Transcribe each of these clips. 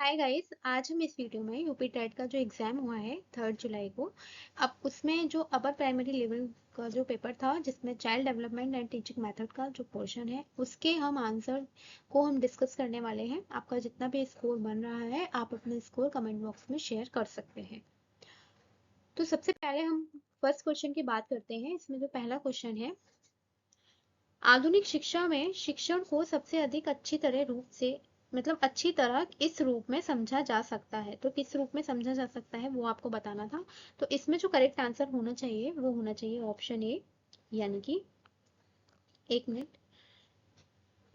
Hi guys, आज हम इस वीडियो में यूपी टेट का जो एग्ज़ाम हुआ है 3 जुलाई को। अब उसमें जो अपर प्राइमरी लेवल का जो पेपर था जिसमें child development and teaching method का जो पोर्शन है उसके हम आंसर को हम डिस्कस करने वाले हैं। आपका जितना भी स्कोर बन रहा है आप अपने स्कोर कमेंट बॉक्स में शेयर कर सकते हैं। तो सबसे पहले हम फर्स्ट क्वेश्चन की बात करते हैं। इसमें जो पहला क्वेश्चन है, आधुनिक शिक्षा में शिक्षण को सबसे अधिक अच्छी तरह रूप से अच्छी तरह इस रूप में समझा जा सकता है। तो किस रूप में समझा जा सकता है वो आपको बताना था। तो इसमें जो करेक्ट आंसर होना चाहिए वो होना चाहिए ऑप्शन ए, यानी कि एक मिनट,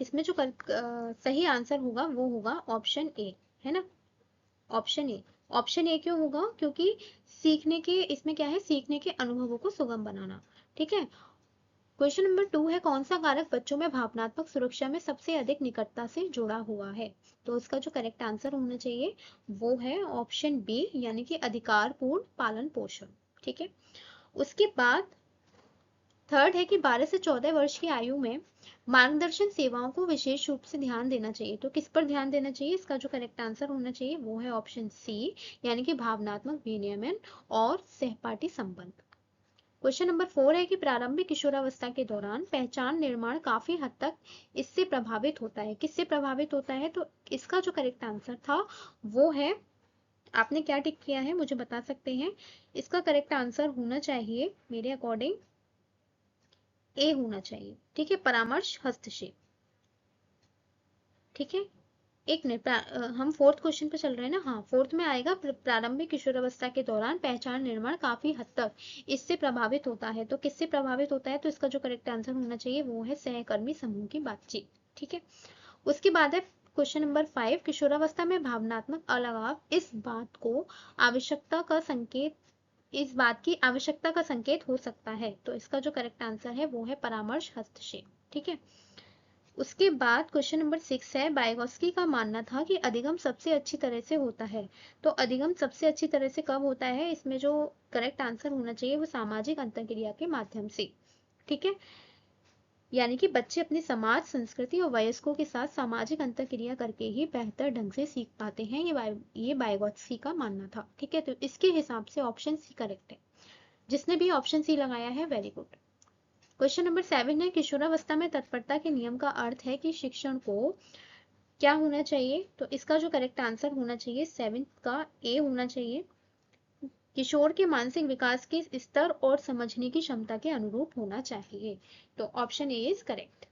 इसमें जो सही आंसर होगा वो होगा ऑप्शन ए, है ना। Option A. ऑप्शन ए क्यों होगा? क्योंकि सीखने के इसमें क्या है, सीखने के अनुभवों को सुगम बनाना। ठीक है। क्वेश्चन नंबर 2 है, कौन सा कारक बच्चों में भावनात्मक सुरक्षा में सबसे अधिक निकटता से जुड़ा हुआ है? तो इसका जो करेक्ट आंसर होना चाहिए वो है ऑप्शन बी, यानी कि अधिकार पूर्ण पालन पोषण। ठीक है। उसके बाद थर्ड है कि 12 से 14 वर्ष की आयु में मार्गदर्शन सेवाओं को विशेष रूप से ध्यान देना चाहिए। तो किस पर ध्यान देना चाहिए? इसका जो करेक्ट आंसर होना चाहिए वो है ऑप्शन सी, यानी कि भावनात्मक विनियमन और सहपाठी संबंध। क्वेश्चन नंबर 4 है कि प्रारंभिक किशोरावस्था के दौरान पहचान निर्माण काफी हद तक इससे प्रभावित होता है। किससे प्रभावित होता है? तो इसका जो करेक्ट आंसर था वो है, आपने क्या टिक किया है मुझे बता सकते हैं। इसका करेक्ट आंसर होना चाहिए मेरे अकॉर्डिंग ए होना चाहिए। ठीक है, परामर्श हस्तक्षेप। ठीक है। एक मिनट, हम फोर्थ क्वेश्चन पे चल रहे हैं ना। हाँ, फोर्थ में आएगा प्रारंभिक किशोरावस्था के दौरान पहचान निर्माण काफी हद तक इससे प्रभावित होता है। तो किससे प्रभावित होता है? तो इसका जो करेक्ट आंसर होना चाहिए वो है सहकर्मी समूह की बातचीत। ठीक है। उसके बाद है क्वेश्चन नंबर 5, किशोरावस्था में भावनात्मक अलगाव इस बात की आवश्यकता का संकेत हो सकता है। तो इसका जो करेक्ट आंसर है वो है परामर्श हस्तक्षेप। ठीक है। उसके बाद क्वेश्चन नंबर 6 है, बायगॉस्की का मानना था कि अधिगम सबसे अच्छी तरह से होता है। तो अधिगम सबसे अच्छी तरह से कब होता है? इसमें जो करेक्ट आंसर होना चाहिए वो सामाजिक अंतरक्रिया के माध्यम से। ठीक है। यानी कि बच्चे अपने समाज, संस्कृति और वयस्कों के साथ सामाजिक अंतरक्रिया करके ही बेहतर ढंग से सीख पाते हैं। ये बायगॉस्की का मानना था। ठीक है। तो इसके हिसाब से ऑप्शन सी करेक्ट है। जिसने भी ऑप्शन सी लगाया है वेरी गुड। क्वेश्चन नंबर 7 है, किशोरावस्था में तत्परता के नियम का अर्थ है कि शिक्षण को क्या होना चाहिए? तो इसका जो करेक्ट आंसर होना चाहिए 7 का ए होना चाहिए, किशोर के मानसिक विकास के स्तर और समझने की क्षमता के अनुरूप होना चाहिए। तो option A is correct.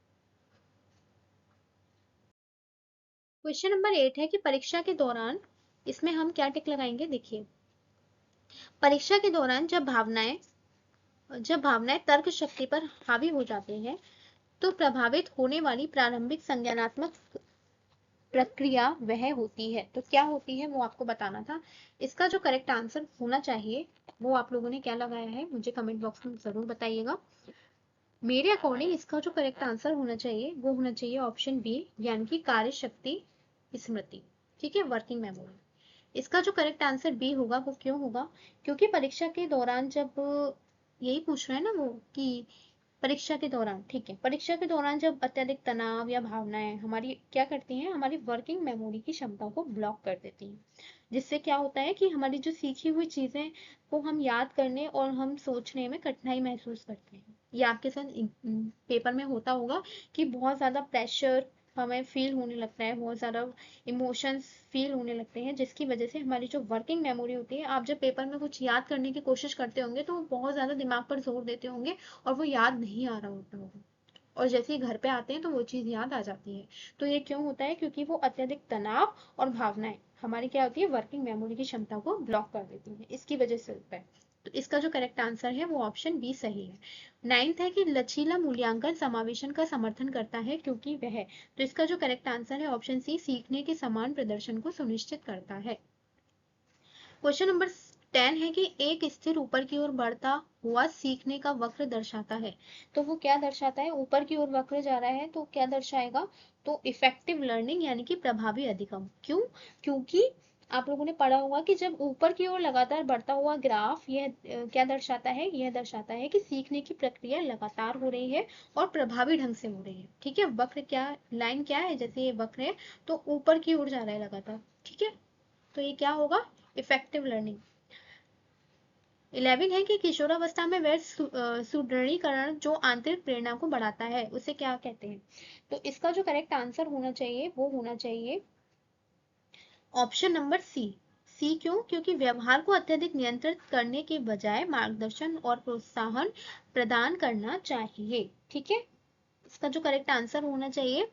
Question number 8 है कि परीक्षा के दौरान, इसमें हम क्या टिक लगाएंगे? देखिए, परीक्षा के दौरान जब भावनाएं तर्क शक्ति पर हावी हो जाती हैं तो प्रभावित होने वाली प्रारंभिक संज्ञानात्मक प्रक्रिया वह होती है। तो क्या होती है वो आपको बताना था। इसका जो करेक्ट आंसर होना चाहिए वो आप लोगों ने क्या लगाया है मुझे कमेंट बॉक्स में जरूर बताइएगा। मेरे अकॉर्डिंग इसका जो करेक्ट आंसर होना चाहिए वो होना चाहिए ऑप्शन बी, यानी कि कार्य शक्ति स्मृति। ठीक है, वर्किंग मेमोरी। इसका जो करेक्ट आंसर बी होगा वो क्यों होगा? क्योंकि परीक्षा के दौरान जब, यही पूछ रहे हैं ना वो कि परीक्षा के दौरान, ठीक है, परीक्षा के दौरान जब अत्यधिक तनाव या भावनाएं हमारी क्या करती हैं, हमारी वर्किंग मेमोरी की क्षमता को ब्लॉक कर देती हैं। जिससे क्या होता है कि हमारी जो सीखी हुई चीजें को हम याद करने और हम सोचने में कठिनाई महसूस करते हैं। ये आपके साथ पेपर में होता होगा कि बहुत ज्यादा प्रेशर हमें फील होने लगता है, बहुत ज्यादा इमोशंस फील होने लगते हैं, जिसकी वजह से हमारी जो वर्किंग मेमोरी होती है, आप जब पेपर में कुछ याद करने की कोशिश करते होंगे तो बहुत ज्यादा दिमाग पर जोर देते होंगे और वो याद नहीं आ रहा होता होगा, और जैसे ही घर पे आते हैं तो वो चीज़ याद आ जाती है। तो ये क्यों होता है? क्योंकि वो अत्यधिक तनाव और भावनाएं हमारी क्या होती है, वर्किंग मेमोरी की क्षमता को ब्लॉक कर देती है, इसकी वजह से होता है। तो इसका जो करेक्ट आंसर है वो ऑप्शन बी सही है। 9th है कि लचीला मूल्यांकन समावेशन का समर्थन करता है क्योंकि वह, तो इसका जो करेक्ट आंसर है ऑप्शन सी, सीखने के समान प्रदर्शन को सुनिश्चित करता है। क्वेश्चन नंबर 10 है कि एक स्थिर ऊपर की ओर बढ़ता हुआ सीखने का वक्र दर्शाता है। तो वो क्या दर्शाता है? ऊपर की ओर वक्र जा रहा है तो क्या दर्शाएगा? तो इफेक्टिव लर्निंग, यानी कि प्रभावी अधिगम। क्यों? क्योंकि आप लोगों ने पढ़ा होगा कि जब ऊपर की ओर लगातार बढ़ता हुआ ग्राफ, यह क्या दर्शाता है? यह दर्शाता है कि सीखने की प्रक्रिया लगातार हो रही है और प्रभावी ढंग से हो रही है। ठीक है, वक्र क्या, लाइन क्या है, जैसे ये वक्र है तो ऊपर की ओर जा रहा है लगातार। ठीक है, तो ये क्या होगा, इफेक्टिव लर्निंग। 11 है कि किशोरावस्था में वह सुदृढ़ीकरण जो आंतरिक प्रेरणा को बढ़ाता है उसे क्या कहते हैं। तो इसका जो करेक्ट आंसर होना चाहिए वो होना चाहिए ऑप्शन नंबर सी। सी क्यों, क्योंकि व्यवहार को अत्यधिक नियंत्रित करने के बजाय मार्गदर्शन और प्रोत्साहन प्रदान करना चाहिए। ठीक है, इसका जो करेक्ट आंसर होना चाहिए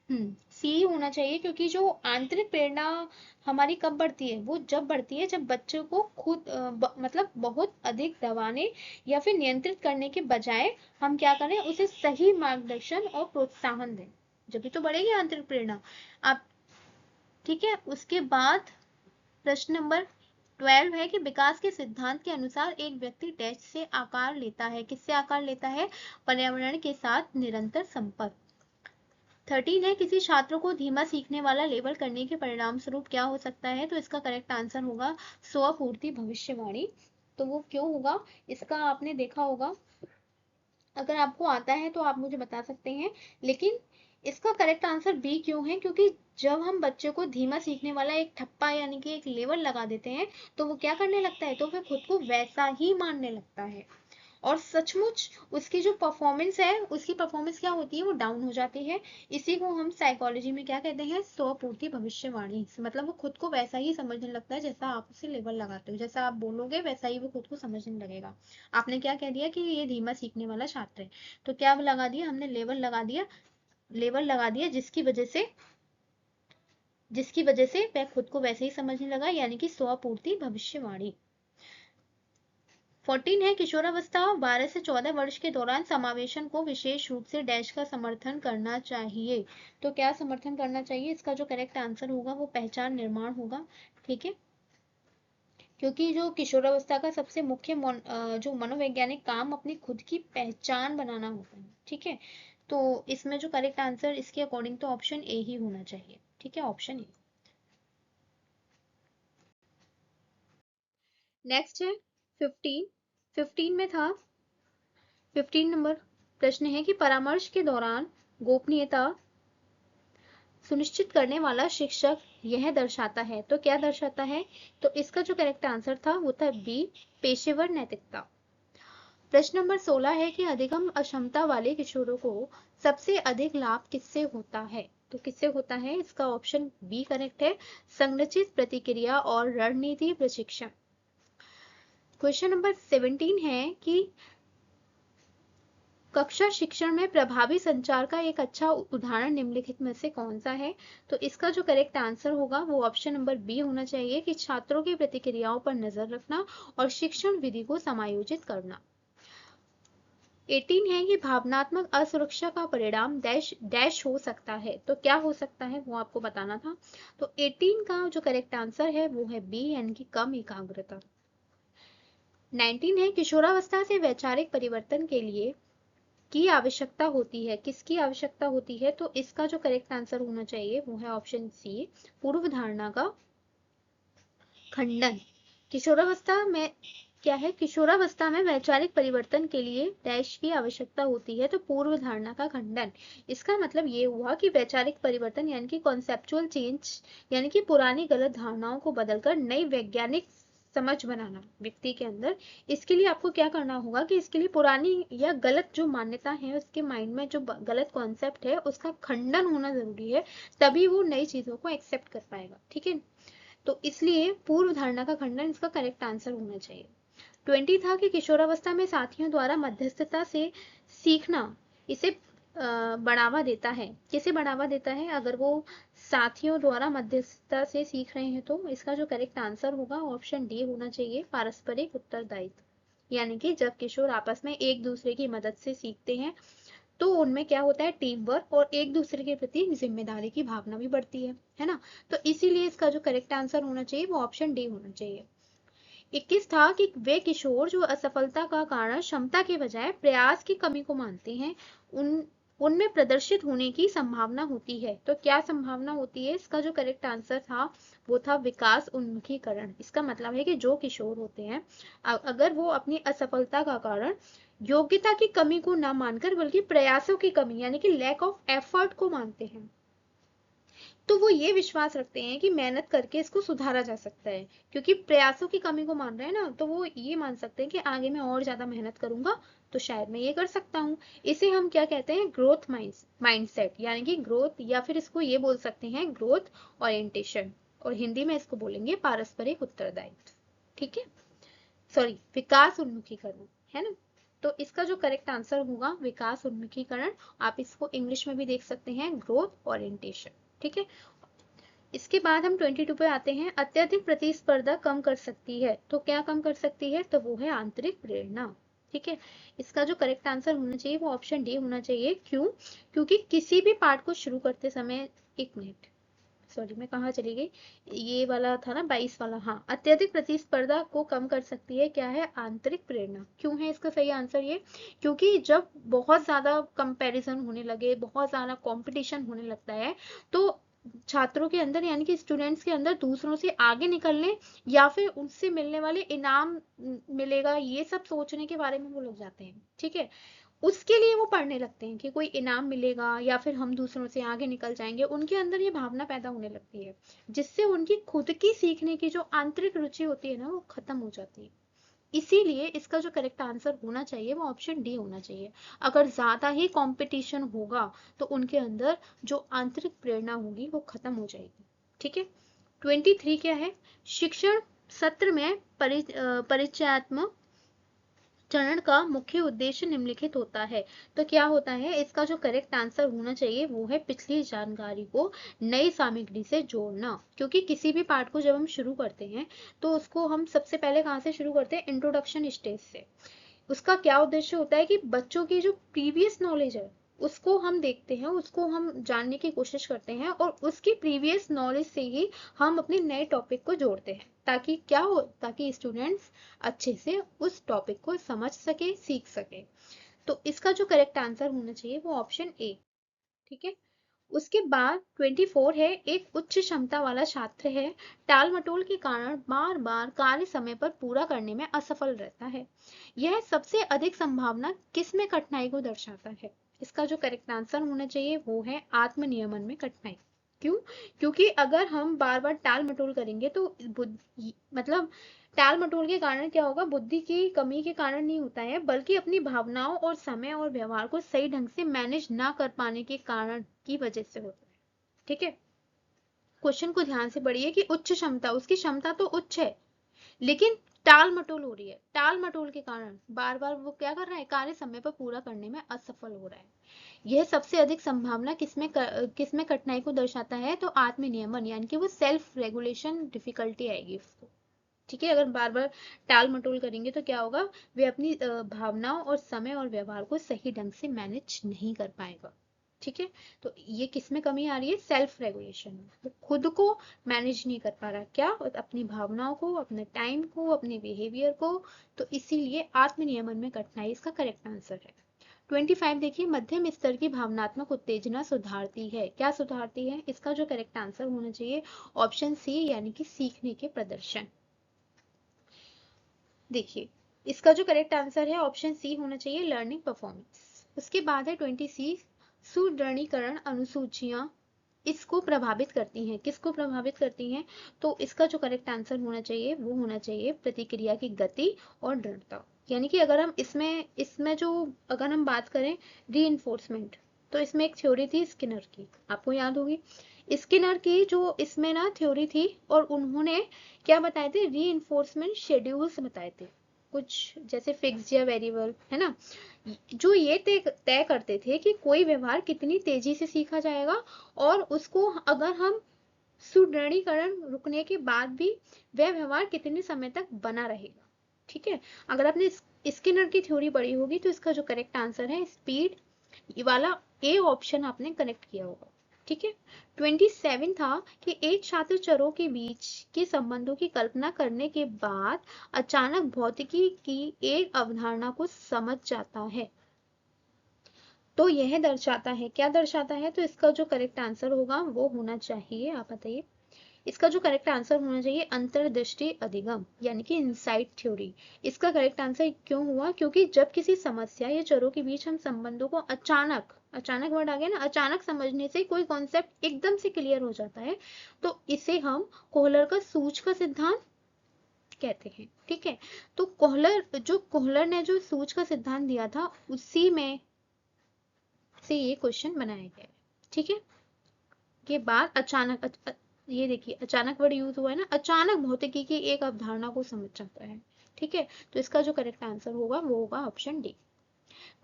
सी होना चाहिए, क्योंकि जो आंतरिक प्रेरणा हमारी कब बढ़ती है, वो जब बढ़ती है जब बच्चों को खुद मतलब बहुत अधिक दबाने या फिर नियंत्रित करने के बजाय हम क्या करें, उसे सही मार्गदर्शन और प्रोत्साहन दें, जब भी तो बढ़ेगी आंतरिक प्रेरणा। आप ठीक है, उसके बाद प्रश्न नंबर 12 है कि विकास के सिद्धांत के अनुसार एक व्यक्ति डैश से आकार लेता है, किससे आकार लेता है, पर्यावरण के साथ निरंतर संपर्क। 13 है किसी छात्र को धीमा सीखने वाला लेबल करने के परिणाम स्वरूप क्या हो सकता है। तो इसका करेक्ट आंसर होगा स्वपूर्ति भविष्यवाणी। तो वो क्यों होगा, इसका आपने देखा होगा, अगर आपको आता है तो आप मुझे बता सकते हैं, लेकिन इसका करेक्ट आंसर बी क्यों है, क्योंकि जब हम बच्चे को धीमा सीखने वाला एक ठप्पा यानी कि एक लेवल लगा देते हैं तो वो क्या करने लगता है, तो फिर खुद को वैसा ही मानने लगता है और सचमुच उसकी जो परफॉर्मेंस है, उसकी परफॉर्मेंस क्या होती है, वो डाउन हो जाती है। इसी को हम साइकोलॉजी में क्या कहते हैं, स्वपूर्ति भविष्यवाणी। मतलब वो खुद को वैसा ही समझने लगता है जैसा आप उसे लेबल लगाते हो, जैसा आप बोलोगे वैसा ही वो खुद को समझने लगेगा। आपने क्या कह दिया कि ये धीमा सीखने वाला छात्र है, तो क्या लगा दिया हमने, लेबल लगा दिया, लेबल लगा दिया, जिसकी वजह से वह खुद को वैसे ही समझने लगा, यानी कि स्वपूर्ति भविष्यवाणी। 14 है किशोरावस्था 12 से 14 वर्ष के दौरान समावेशन को विशेष रूप से डैश का समर्थन करना चाहिए। तो क्या समर्थन करना चाहिए, इसका जो करेक्ट आंसर होगा वो पहचान निर्माण होगा। ठीक है, क्योंकि जो किशोरावस्था का सबसे मुख्य जो मनोवैज्ञानिक काम अपनी खुद की पहचान बनाना होता है। ठीक है, तो इसमें जो करेक्ट आंसर इसके अकॉर्डिंग तो ऑप्शन ए ही होना चाहिए। ठीक है, ऑप्शन ए। नेक्स्ट है 15। 15 में था, 15 नंबर प्रश्न है कि परामर्श के दौरान गोपनीयता सुनिश्चित करने वाला शिक्षक यह दर्शाता है। तो क्या दर्शाता है, तो इसका जो करेक्ट आंसर था वो था बी, पेशेवर नैतिकता। प्रश्न नंबर 16 है कि अधिगम अक्षमता वाले किशोरों को सबसे अधिक लाभ किससे होता है। तो किससे होता है, इसका ऑप्शन बी करेक्ट है, संरचित प्रतिक्रिया और रणनीति प्रशिक्षण। क्वेश्चन नंबर 17 है कि कक्षा शिक्षण में प्रभावी संचार का एक अच्छा उदाहरण निम्नलिखित में से कौन सा है। तो इसका जो करेक्ट आंसर होगा वो ऑप्शन नंबर बी होना चाहिए कि छात्रों की प्रतिक्रियाओं पर नजर रखना और शिक्षण विधि को समायोजित करना। 18 है कि भावनात्मक असुरक्षा का परिणाम डैश डैश हो सकता है। तो क्या हो सकता है वो आपको बताना था। तो 18 का जो करेक्ट आंसर है वो है बी, यानी कि कम एकाग्रता। 19 है किशोरावस्था से वैचारिक परिवर्तन के लिए की आवश्यकता होती है, किसकी आवश्यकता होती है। तो इसका जो करेक्ट आंसर होना चाहिए वो है ऑप्शन सी, पूर्व धारणा का खंडन। किशोरावस्था में क्या है, किशोरावस्था में वैचारिक परिवर्तन के लिए डैश की आवश्यकता होती है, तो पूर्व धारणा का खंडन। इसका मतलब ये हुआ कि वैचारिक परिवर्तन यानी कि कॉन्सेप्चुअल चेंज, यानी कि पुरानी गलत धारणाओं को बदलकर नई वैज्ञानिक समझ बनाना व्यक्ति के अंदर। इसके लिए आपको क्या करना होगा कि इसके लिए पुरानी या गलत जो मान्यता है, उसके माइंड में जो गलत कॉन्सेप्ट है उसका खंडन होना जरूरी है, तभी वो नई चीजों को एक्सेप्ट कर पाएगा। ठीक है, तो इसलिए पूर्व धारणा का खंडन इसका करेक्ट आंसर होना चाहिए। 20 था कि किशोरावस्था में साथियों द्वारा मध्यस्थता से सीखना इसे बढ़ावा देता है। किसे बढ़ावा देता है, अगर वो साथियों द्वारा मध्यस्थता से सीख रहे हैं तो इसका जो करेक्ट आंसर होगा ऑप्शन डी होना चाहिए, पारस्परिक उत्तरदायित्व। यानी कि जब किशोर आपस में एक दूसरे की मदद से सीखते हैं तो उनमें क्या होता है, टीम वर्क और एक दूसरे के प्रति जिम्मेदारी की भावना भी बढ़ती है ना। तो इसीलिए इसका जो करेक्ट आंसर होना चाहिए वो ऑप्शन डी होना चाहिए। 21 था कि वे किशोर जो असफलता का कारण क्षमता के बजाय प्रयास की कमी को मानते हैं, उनमें प्रदर्शित होने की संभावना होती है। तो क्या संभावना होती है, इसका जो करेक्ट आंसर था वो था विकास उन्मुखीकरण। इसका मतलब है कि जो किशोर होते हैं अगर वो अपनी असफलता का कारण योग्यता की कमी को ना मानकर बल्कि प्रयासों की कमी यानी कि लैक ऑफ एफर्ट को मानते हैं, तो वो ये विश्वास रखते हैं कि मेहनत करके इसको सुधारा जा सकता है, क्योंकि प्रयासों की कमी को मान रहे हैं ना, तो वो ये मान सकते हैं कि आगे मैं और ज्यादा मेहनत करूंगा तो शायद मैं ये कर सकता हूँ। इसे हम क्या कहते हैं, ग्रोथ माइंडसेट, यानी कि ग्रोथ, या फिर इसको ये बोल सकते हैं ग्रोथ ओरिएंटेशन, और हिंदी में इसको बोलेंगे पारस्परिक उत्तरदायित्व। ठीक है, सॉरी, विकास उन्मुखीकरण, है ना। तो इसका जो करेक्ट आंसर होगा विकास उन्मुखीकरण। आप इसको इंग्लिश में भी देख सकते हैं ग्रोथ ओरिएंटेशन। ठीक है, इसके बाद हम 22 पे आते हैं। अत्यधिक प्रतिस्पर्धा कम कर सकती है, तो क्या कम कर सकती है, तो वो है आंतरिक प्रेरणा। ठीक है, इसका जो करेक्ट आंसर होना चाहिए वो ऑप्शन डी होना चाहिए। क्यों, क्योंकि किसी भी पाठ को शुरू करते समय, एक मिनट, सॉरी मैं कहाँ चली गई, ये वाला था ना 22 वाला, हाँ, अत्यधिक प्रतिस्पर्धा को कम कर सकती है, क्या है, आंतरिक प्रेरणा। क्यों है इसका सही आंसर ये, क्योंकि जब बहुत ज्यादा कंपैरिजन होने लगे, बहुत ज्यादा कंपटीशन होने लगता है, तो छात्रों के अंदर, यानी कि स्टूडेंट्स के अंदर दूसरों से आगे निकलने या फिर उनसे मिलने वाले इनाम मिलेगा, ये सब सोचने के बारे में वो लग जाते हैं। ठीक है, उसके लिए वो पढ़ने लगते हैं कि कोई इनाम मिलेगा या फिर हम दूसरों से आगे निकल जाएंगे, उनके अंदर ये भावना पैदा होने लगती है, जिससे उनकी खुद की सीखने की जो आंतरिक रुचि होती है ना, वो खत्म हो जाती है। इसीलिए इसका जो करेक्ट आंसर होना चाहिए वो ऑप्शन डी होना चाहिए। अगर ज्यादा ही कंपटीशन होगा तो उनके अंदर जो आंतरिक प्रेरणा होगी वो खत्म हो जाएगी। ठीक है, 23 क्या है, शिक्षण सत्र में परिचयात्मक चरण का मुख्य उद्देश्य निम्नलिखित होता है। तो क्या होता है, इसका जो करेक्ट आंसर होना चाहिए वो है पिछली जानकारी को नई सामग्री से जोड़ना। क्योंकि किसी भी पाठ को जब हम शुरू करते हैं तो उसको हम सबसे पहले कहाँ से शुरू करते हैं, इंट्रोडक्शन स्टेज से। उसका क्या उद्देश्य होता है कि बच्चों की जो प्रीवियस नॉलेज है उसको हम देखते हैं, उसको हम जानने की कोशिश करते हैं, और उसकी प्रीवियस नॉलेज से ही हम अपने नए टॉपिक को जोड़ते हैं, ताकि क्या हो, ताकि स्टूडेंट्स अच्छे से उस टॉपिक को समझ सके, सीख सके। तो इसका जो करेक्ट आंसर होना चाहिए वो ऑप्शन ए। ठीक है, उसके बाद 24 है, एक उच्च क्षमता वाला छात्र है, टाल मटोल के कारण बार बार कार्य समय पर पूरा करने में असफल रहता है। यह सबसे अधिक संभावना किस में कठिनाई को दर्शाता है। इसका जो करेक्ट आंसर होना चाहिए वो है आत्म नियमन में कठिनाई। क्यों, क्योंकि अगर हम बार बार टाल मटोल करेंगे तो मतलब टाल मटोल के कारण क्या होगा, बुद्धि की कमी के कारण नहीं होता है, बल्कि अपनी भावनाओं और समय और व्यवहार को सही ढंग से मैनेज ना कर पाने के कारण की वजह से होता है। ठीक है, क्वेश्चन को ध्यान से पढ़िए कि उच्च क्षमता, उसकी क्षमता तो उच्च है, लेकिन टाल मटोल हो रही है, टाल मटोल के कारण बार बार वो क्या कर रहा है, कार्य समय पर पूरा करने में असफल हो रहा है। यह सबसे अधिक संभावना किसमें कठिनाई को दर्शाता है, तो आत्मनियमन, यानी कि वो सेल्फ रेगुलेशन डिफिकल्टी आएगी उसको। ठीक है, अगर बार बार टाल मटोल करेंगे तो क्या होगा, वे अपनी भावनाओं और समय और व्यवहार को सही ढंग से मैनेज नहीं कर पाएगा। ठीक है, तो ये किस में कमी आ रही है, सेल्फ रेगुलेशन में, वो खुद को मैनेज नहीं कर पा रहा, क्या, अपनी भावनाओं को, अपने टाइम को, अपने बिहेवियर को। तो इसीलिए आत्मनियमन में कठिनाई इसका करेक्ट आंसर है। 25 देखिए, मध्यम स्तर की भावनात्मक उत्तेजना सुधारती है, क्या सुधारती है, इसका जो करेक्ट आंसर होना चाहिए ऑप्शन सी, यानी कि सीखने के प्रदर्शन। देखिए, इसका जो करेक्ट आंसर है ऑप्शन सी होना चाहिए, लर्निंग परफॉर्मेंस। उसके बाद है 20 सुदृढ़ीकरण अनुसूचियां इसको प्रभावित करती हैं, किसको प्रभावित करती हैं, तो इसका जो करेक्ट आंसर होना चाहिए वो होना चाहिए प्रतिक्रिया की गति और दृढ़ता। यानी कि अगर हम इसमें इसमें जो अगर हम बात करें री, तो इसमें एक थ्योरी थी स्किनर की, आपको याद होगी, स्किनर की जो इसमें ना थ्योरी थी, और उन्होंने क्या बताए थे, री शेड्यूल्स बताए थे, कुछ जैसे फिक्स या वेरिएबल, है ना, जो ये तय करते थे कि कोई व्यवहार कितनी तेजी से सीखा जाएगा, और उसको अगर हम सुदृढ़ीकरण रुकने के बाद भी वह व्यवहार कितने समय तक बना रहेगा। ठीक है, अगर आपने स्किनर की थ्योरी पढ़ी होगी तो इसका जो करेक्ट आंसर है स्पीड, ये वाला ए ऑप्शन आपने कनेक्ट किया होगा। ठीक है, 27 था कि एक छात्र चरों के बीच के संबंधों की कल्पना करने के बाद अचानक भौतिकी की एक अवधारणा को समझ जाता है। तो यह दर्शाता है, क्या दर्शाता है, तो इसका जो करेक्ट आंसर होगा वो होना चाहिए, आप बताइए, इसका जो करेक्ट आंसर होना चाहिए अंतर्दृष्टि अधिगम, यानी कि इनसाइट थ्योरी। इसका करेक्ट आंसर क्यों हुआ, क्योंकि जब किसी समस्या या चरों के बीच हम संबंधों को अचानक अचानक वर्ड आ गया ना, अचानक समझने से कोई कॉन्सेप्ट एकदम से क्लियर हो जाता है, तो इसे हम कोहलर का सूझ का सिद्धांत कहते हैं। ठीक है, तो कोहलर ने जो सूझ का सिद्धांत दिया था, उसी में से ये क्वेश्चन बनाया गया है। ठीक है, के बाद अचानक ये देखिए अचानक वर्ड यूज हुआ है ना, अचानक भौतिकी की एक अवधारणा को समझ जाता है। ठीक है, तो इसका जो करेक्ट आंसर होगा वो होगा ऑप्शन डी।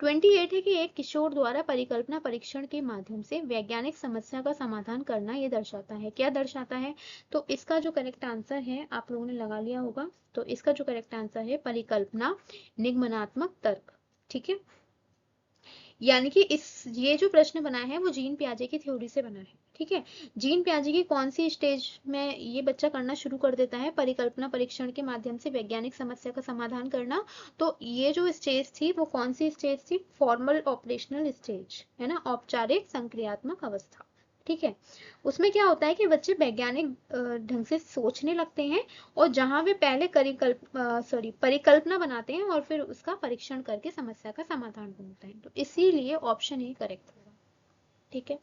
28 है कि एक किशोर द्वारा परिकल्पना परीक्षण के माध्यम से वैज्ञानिक समस्या का समाधान करना ये दर्शाता है, क्या दर्शाता है? तो इसका जो करेक्ट आंसर है, आप लोगों ने लगा लिया होगा, तो इसका जो करेक्ट आंसर है परिकल्पना निगमनात्मक तर्क। ठीक है, यानी कि ये जो प्रश्न बना है वो जीन पियाजे की थ्योरी से बना है। ठीक है, जीन पियाजे की कौन सी स्टेज में ये बच्चा करना शुरू कर देता है परिकल्पना परीक्षण के माध्यम से वैज्ञानिक समस्या का समाधान करना? तो ये जो स्टेज थी वो कौन सी स्टेज थी? फॉर्मल ऑपरेशनल स्टेज, है ना, औपचारिक संक्रियात्मक अवस्था। ठीक है, उसमें क्या होता है कि बच्चे वैज्ञानिक ढंग से सोचने लगते हैं, और जहां वे पहले परिकल्पना बनाते हैं और फिर उसका परीक्षण करके समस्या का समाधान ढूंढते हैं, तो इसीलिए ऑप्शन ए करेक्ट होगा। ठीक है,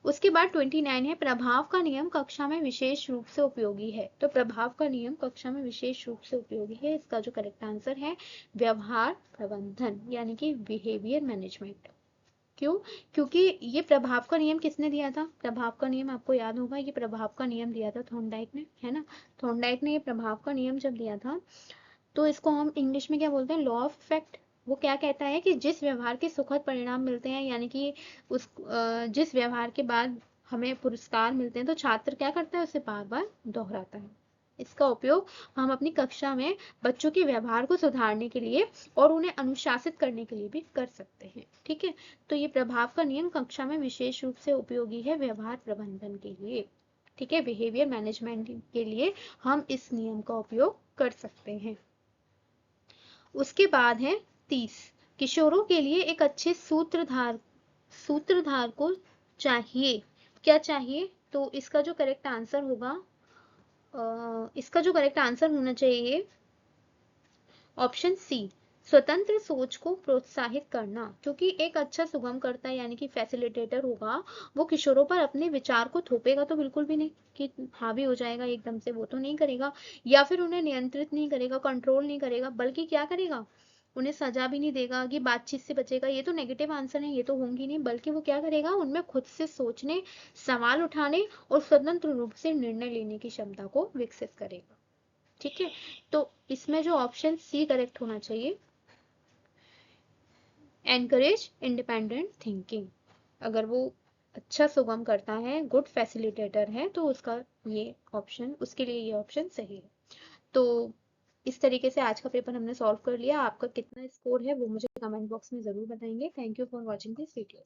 उसके बाद 29 है प्रभाव का नियम कक्षा में विशेष रूप से उपयोगी है। तो प्रभाव का नियम कक्षा में विशेष रूप से उपयोगी है, इसका जो करेक्ट आंसर है व्यवहार प्रबंधन, यानी कि बिहेवियर मैनेजमेंट। क्यों? क्योंकि ये प्रभाव का नियम किसने दिया था? प्रभाव का नियम आपको याद होगा, ये प्रभाव का नियम दिया था थॉर्नडाइक ने, है ना। थॉर्नडाइक ने ये प्रभाव का नियम जब दिया था, तो इसको हम इंग्लिश में क्या बोलते हैं? Law of effect. वो क्या कहता है कि जिस व्यवहार के सुखद परिणाम मिलते हैं, यानी कि जिस व्यवहार के बाद हमें पुरस्कार मिलते हैं, तो छात्र क्या करता है? उसे बार बार दोहराता है। इसका उपयोग हम अपनी कक्षा में बच्चों के व्यवहार को सुधारने के लिए और उन्हें अनुशासित करने के लिए भी कर सकते हैं। ठीक है, तो ये प्रभाव का नियम कक्षा में विशेष रूप से उपयोगी है व्यवहार प्रबंधन के लिए। ठीक है, बिहेवियर मैनेजमेंट के लिए हम इस नियम का उपयोग कर सकते हैं। उसके बाद है 30, किशोरों के लिए एक अच्छे सूत्रधार को चाहिए, क्या चाहिए? तो इसका जो करेक्ट आंसर होगा, इसका जो करेक्ट आंसर होना चाहिए ऑप्शन सी, स्वतंत्र सोच को प्रोत्साहित करना। क्योंकि एक अच्छा सुगमकर्ता यानी कि फैसिलिटेटर होगा, वो किशोरों पर अपने विचार को थोपेगा तो बिल्कुल भी नहीं कि हावी हो जाएगा एकदम से, वो तो नहीं करेगा, या फिर उन्हें नियंत्रित नहीं करेगा, कंट्रोल नहीं करेगा, बल्कि क्या करेगा? उन्हें सजा भी नहीं देगा कि बातचीत से बचेगा, ये तो नेगेटिव आंसर है, ये तो होंगी नहीं, बल्कि वो क्या करेगा? उनमें खुद से सोचने, सवाल उठाने और स्वतंत्र रूप से निर्णय लेने की क्षमता को विकसित करेगा। ठीक है, तो इसमें जो ऑप्शन सी करेक्ट होना चाहिए, एनकरेज इंडिपेंडेंट थिंकिंग। अगर वो अच्छा सुगम करता है, गुड फैसिलिटेटर है, तो उसका ये ऑप्शन, उसके लिए ये ऑप्शन सही है। तो इस तरीके से आज का पेपर हमने सॉल्व कर लिया। आपका कितना स्कोर है वो मुझे कमेंट बॉक्स में जरूर बताएंगे। Thank you for watching this video.